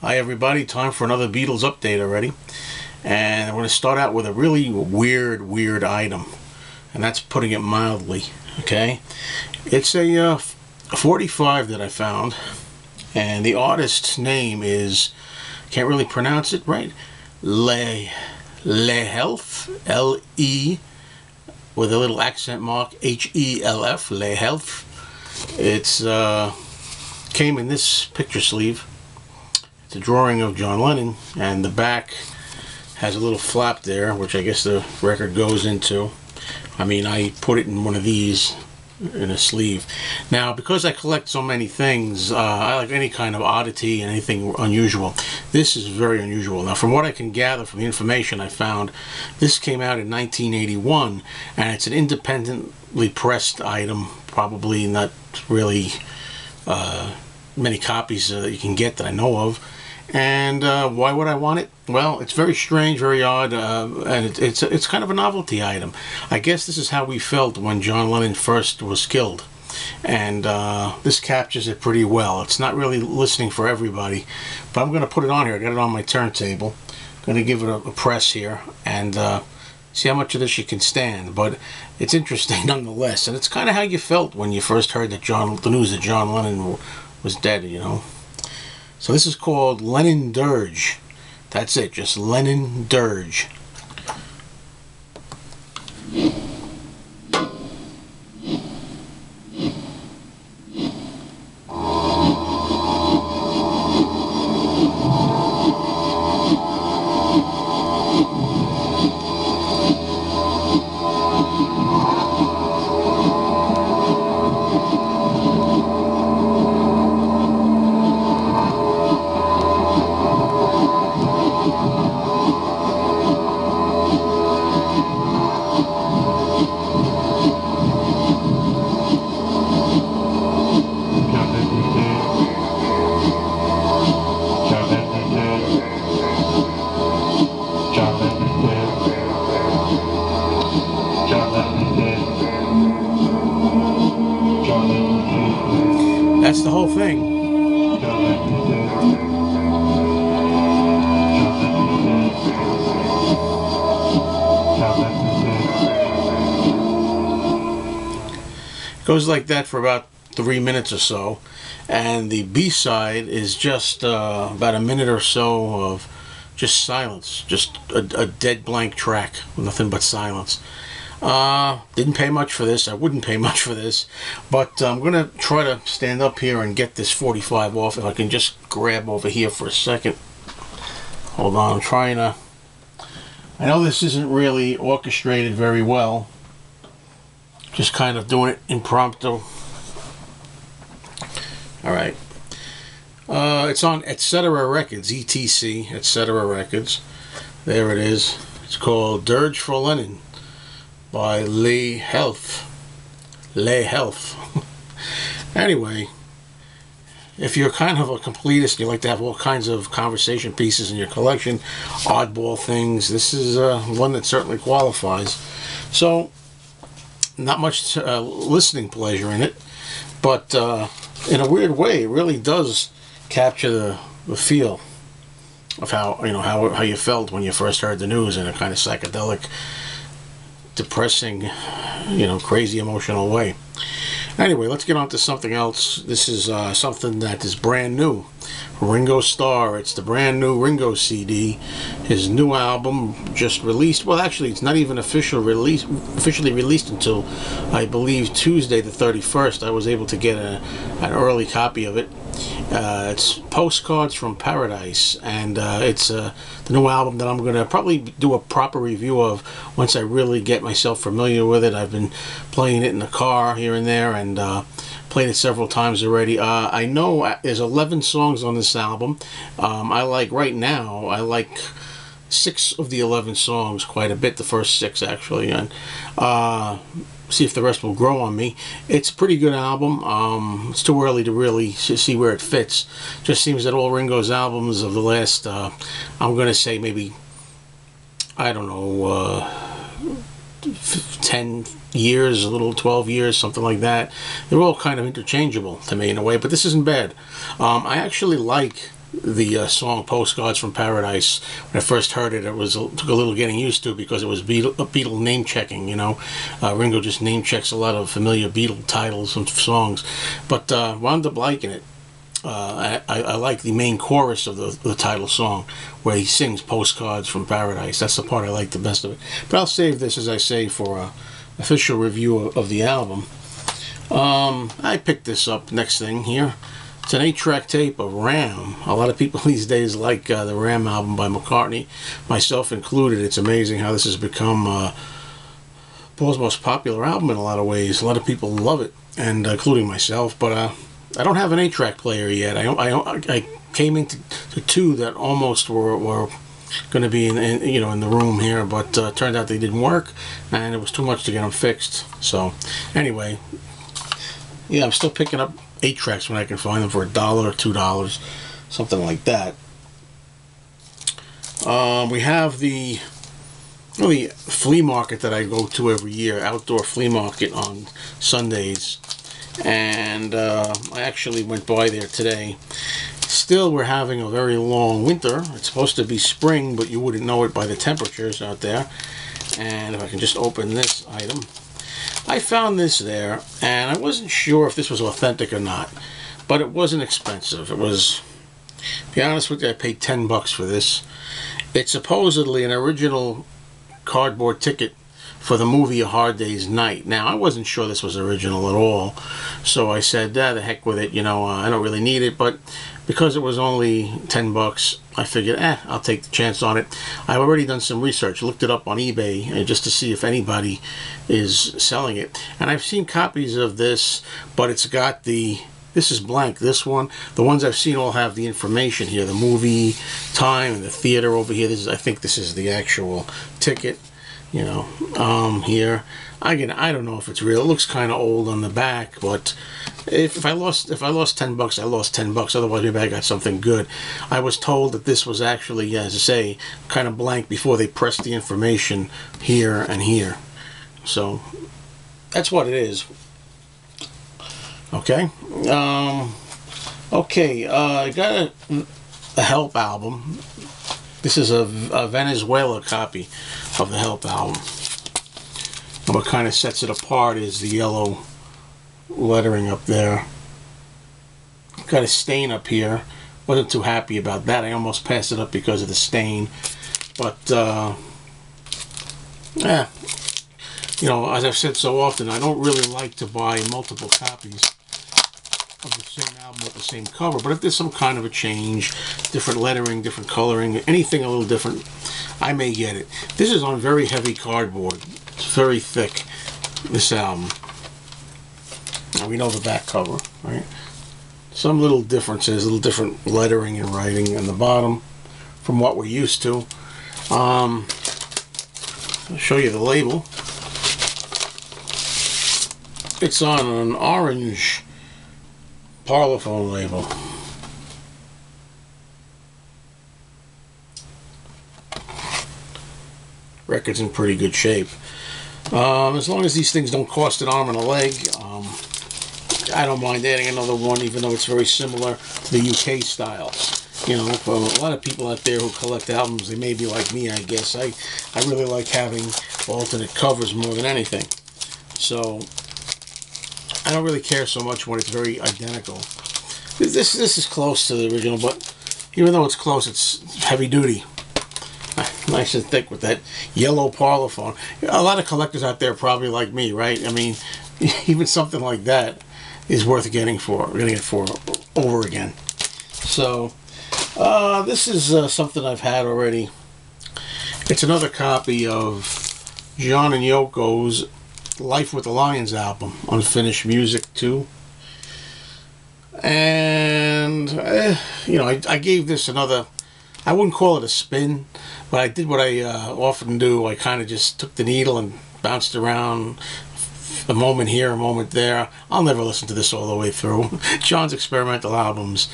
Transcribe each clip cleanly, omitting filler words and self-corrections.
Hi everybody, time for another Beatles update already. And I'm going to start out with a really weird item. And that's putting it mildly, okay? It's a 45 that I found. And the artist's name is, can't really pronounce it right, Lehelf, L-E, with a little accent mark, H-E-L-F, Lehelf. It's, came in this picture sleeve. It's a drawing of John Lennon, and the back has a little flap there, which I guess the record goes into. I mean, I put it in one of these in a sleeve. Now, because I collect so many things, I like any kind of oddity and anything unusual. This is very unusual. Now, from what I can gather from the information I found, this came out in 1981, and it's an independently pressed item, probably not really many copies that you can get that I know of. And why would I want it? Well, it's very strange, very odd, and it's kind of a novelty item. I guess this is how we felt when John Lennon first was killed, and this captures it pretty well. It's not really listening for everybody, but I'm going to put it on here. I got it on my turntable. I'm going to give it a press here and see how much of this you can stand. But it's interesting nonetheless, and it's kind of how you felt when you first heard that the news that John Lennon was dead, you know. So this is called Lennon Dirge. That's it, just Lennon Dirge. That's the whole thing. It goes like that for about 3 minutes or so, and the B-side is just about a minute or so of just silence, just a dead blank track with nothing but silence. Didn't pay much for this. I wouldn't pay much for this, but I'm gonna try to stand up here and get this 45 off. If I can just grab over here for a second. Hold on, I'm trying to. I know this isn't really orchestrated very well. Just kind of doing it impromptu. All right. It's on Etc. Records, ETC, Etc. Records. There it is. It's called Dirge for Lennon by Lehelf. Anyway, if you're kind of a completist, you like to have all kinds of conversation pieces in your collection, oddball things, this is one that certainly qualifies. So, not much listening pleasure in it, but in a weird way, it really does capture the feel of how you felt when you first heard the news in a kind of psychedelic, depressing, crazy emotional way. Anyway, let's get on to something else. This is something that is brand new. Ringo Starr. It's the brand new Ringo CD. His new album just released. Well, actually, it's not even officially released until, I believe, Tuesday the 31st. I was able to get an early copy of it. It's Postcards from Paradise, and it's the new album that I'm going to probably do a proper review of once I really get myself familiar with it. I've been playing it in the car here and there, and played it several times already. I know there's 11 songs on this album. I like 6 of the 11 songs quite a bit, the first 6 actually, and see if the rest will grow on me. It's a pretty good album. It's too early to really see where it fits. Just seems that all Ringo's albums of the last, I'm going to say maybe, I don't know, 10 years, a little 12 years, something like that. They're all kind of interchangeable to me in a way, but this isn't bad. I actually like the song Postcards from Paradise. When I first heard it, took a little getting used to, because it was Beatle name checking, you know. Ringo just name checks a lot of familiar Beatle titles and songs, but wound up liking it. I like the main chorus of the title song, where he sings Postcards from Paradise. That's the part I like the best of it. But I'll save this, as I say, for an official review of the album. I picked this up, next thing here. It's an 8-track tape of Ram. A lot of people these days like the Ram album by McCartney, myself included. It's amazing how this has become Paul's most popular album in a lot of ways. A lot of people love it, and including myself. But I don't have an 8-track player yet. I came into two that almost were going to be in the room here, but turned out they didn't work, and it was too much to get them fixed. So anyway, yeah, I'm still picking up 8-tracks when I can find them for $1 or $2, something like that. We have the flea market that I go to every year, outdoor flea market on Sundays, and I actually went by there today. Still, we're having a very long winter. It's supposed to be spring, but you wouldn't know it by the temperatures out there. And if I can just open this item, I found this there, and I wasn't sure if this was authentic or not, but it wasn't expensive. It was, to be honest with you, I paid $10 for this. It's supposedly an original cardboard ticket for the movie A Hard Day's Night. Now, I wasn't sure this was original at all, so I said, the heck with it, I don't really need it, but because it was only $10, I figured, I'll take the chance on it. I've already done some research, looked it up on eBay, just to see if anybody is selling it. And I've seen copies of this, but it's got this is blank, this one. The ones I've seen all have the information here, the movie time and the theater over here. I think this is the actual ticket, here. Again, I don't know if it's real. It looks kind of old on the back, but if I lost $10, I lost $10. Otherwise, maybe I got something good. I was told that this was actually, as I say, kind of blank before they pressed the information here and here. So that's what it is. Okay. I got a Help album. This is a Venezuela copy of the Help album. And what kind of sets it apart is the yellow lettering up there. Got a stain up here. Wasn't too happy about that. I almost passed it up because of the stain. But, as I've said so often, I don't really like to buy multiple copies of the same album with the same cover. But if there's some kind of a change, different lettering, different coloring, anything a little different, I may get it. This is on very heavy cardboard. It's very thick, this album. Now we know the back cover, right? Some little differences, little different lettering and writing on the bottom from what we're used to. I'll show you the label. It's on an orange Parlophone label. Record's in pretty good shape. As long as these things don't cost an arm and a leg, I don't mind adding another one, even though it's very similar to the UK style. For a lot of people out there who collect albums, they may be like me, I guess. I really like having alternate covers more than anything. So I don't really care so much when it's very identical. This is close to the original, but even though it's close, it's heavy duty. Nice and thick with that yellow Parlophone. A lot of collectors out there probably like me, right? I mean, even something like that is worth getting it for over again. So this is something I've had already. It's another copy of John and Yoko's Life with the Lions album, Unfinished Music 2. And I gave this another, I wouldn't call it a spin, but I did what I often do. I kind of just took the needle and bounced around a moment here, a moment there. I'll never listen to this all the way through. John's experimental albums,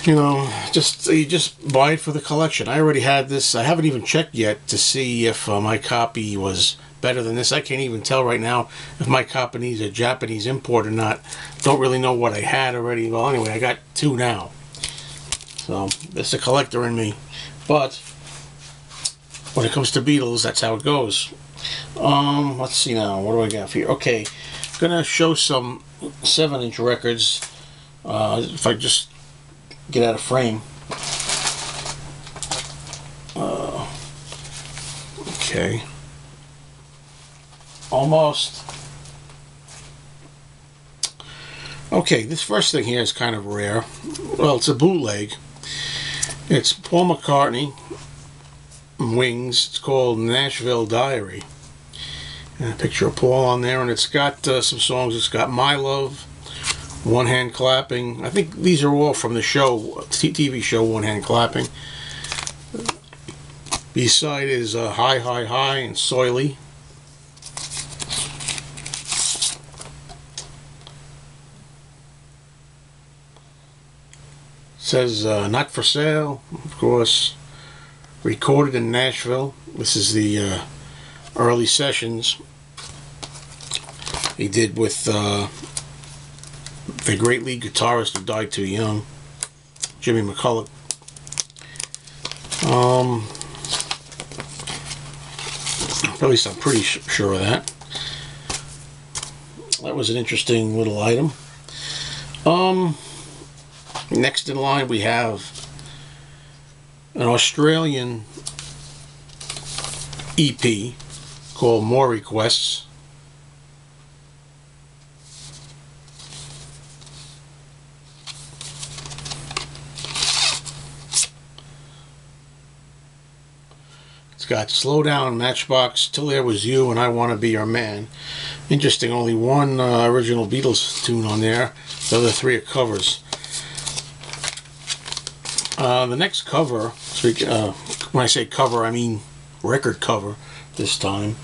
you just buy it for the collection. I already had this. I haven't even checked yet to see if my copy was better than this. I can't even tell right now if my copy is a Japanese import or not. Don't really know what I had already. Well, anyway, I got two now. So it's a collector in me. But when it comes to Beatles, that's how it goes. Let's see now. What do I got here? Okay, gonna show some 7-inch records. If I just get out of frame. Okay. Almost. Okay, this first thing here is kind of rare. Well, it's a bootleg. It's Paul McCartney, Wings. It's called Nashville Diary. And a picture of Paul on there, and it's got some songs. It's got My Love, One Hand Clapping. I think these are all from the show, TV show One Hand Clapping. B-side is High, High, High and Soily. Says Not For Sale, of course. Recorded in Nashville. This is the early sessions he did with the great lead guitarist who died too young, Jimmy McCulloch. At least I'm pretty sure of that. That was an interesting little item. Next in line we have an Australian EP called More Requests. It's got Slow Down, Matchbox, Till There Was You, and I Want to Be Your Man. Interesting, only one original Beatles tune on there. The other three are covers. The next cover, when I say cover, I mean record cover this time,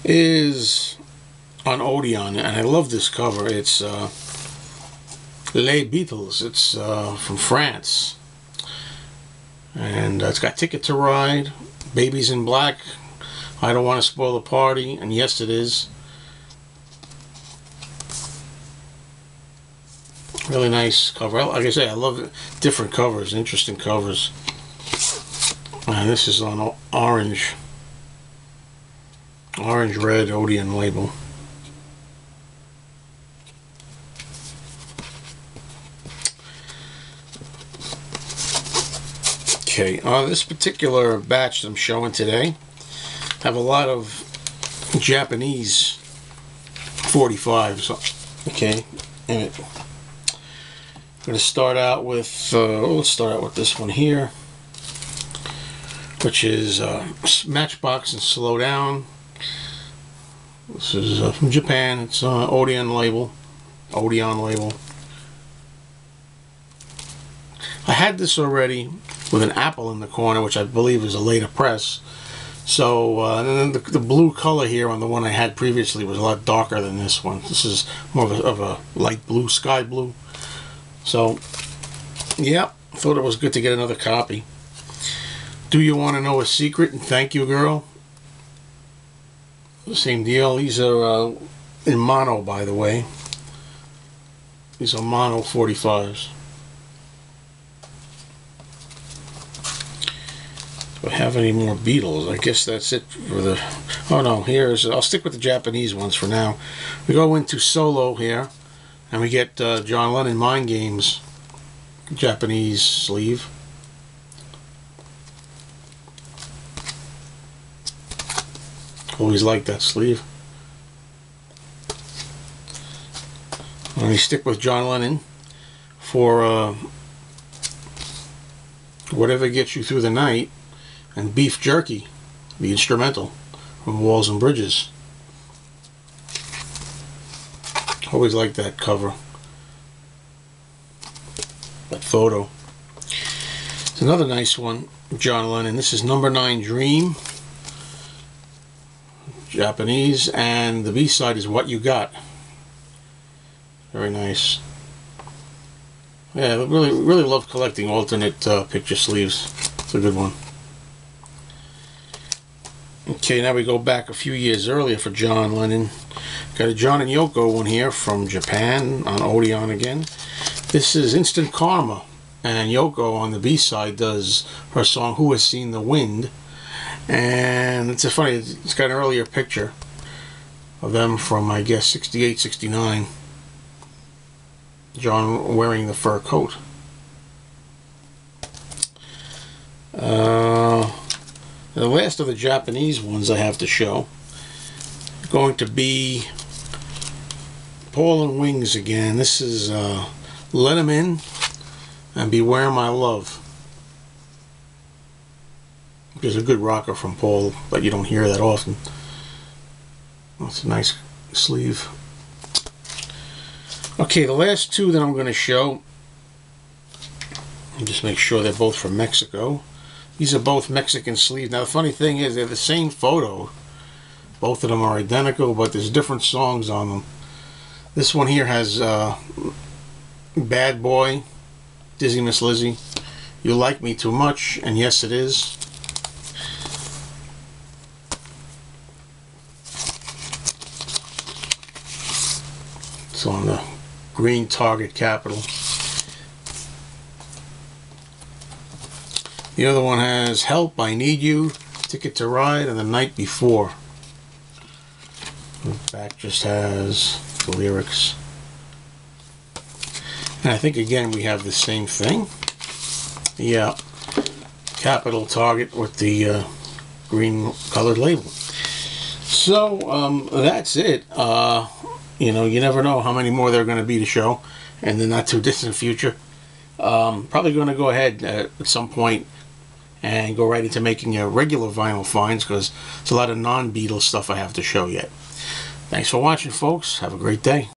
is on Odeon, and I love this cover. It's Les Beatles. It's from France, and it's got Ticket to Ride, Babies in Black, I Don't Want to Spoil the Party, and Yes It Is. Really nice cover. Like I say, I love different covers, interesting covers. And this is on orange red Odeon label. Okay, this particular batch that I'm showing today have a lot of Japanese 45s. Okay, in it. I'm going to start out with, let's start out with this one here, which is Matchbox and Slow Down. This is from Japan. It's Odeon label. I had this already with an apple in the corner, which I believe is a later press. So, and then the blue color here on the one I had previously was a lot darker than this one. This is more of a light blue, sky blue. So, yeah, thought it was good to get another copy. Do You Want to Know a Secret? And Thank You, Girl. Same deal. These are in mono, by the way. These are mono 45s. Do I have any more Beatles? I guess that's it for the... Oh no, here's... I'll stick with the Japanese ones for now. We go into solo here. And we get John Lennon Mind Games Japanese sleeve. Always like that sleeve. And we stick with John Lennon for Whatever Gets You Through the Night, and Beef Jerky, the instrumental from Walls and Bridges. Always like that cover, that photo. It's another nice one, John Lennon. This is Number 9 Dream, Japanese, and the B-side is What You Got. Very nice. Yeah, I really love collecting alternate picture sleeves. It's a good one. Okay, now we go back a few years earlier for John Lennon. Got a John and Yoko one here from Japan on Odeon again. This is Instant Karma, and Yoko on the B-side does her song Who Has Seen the Wind. And it's got an earlier picture of them from, I guess, 68, 69. John wearing the fur coat. The last of the Japanese ones I have to show going to be Paula Wings again. This is Let 'Em In and Beware My Love. There's a good rocker from Paul, but you don't hear that often. That's a nice sleeve. Okay, the last two that I'm going to show, just make sure they're both from Mexico. These are both Mexican sleeves. Now the funny thing is they're the same photo. Both of them are identical, but there's different songs on them. This one here has Bad Boy, Dizzy Miss Lizzie, You Like Me Too Much, and Yes It Is. It's on the green Target capital. The other one has Help, I Need You, Ticket to Ride, and The Night Before. The back just has the lyrics. And I think again we have the same thing. Yeah, capital Target with the green colored label. So that's it. You know, you never know how many more there are going to be to show in the not too distant future. Probably going to go ahead at some point and go right into making a regular vinyl finds, because it's a lot of non-Beatles stuff I have to show yet. Thanks for watching, folks. Have a great day.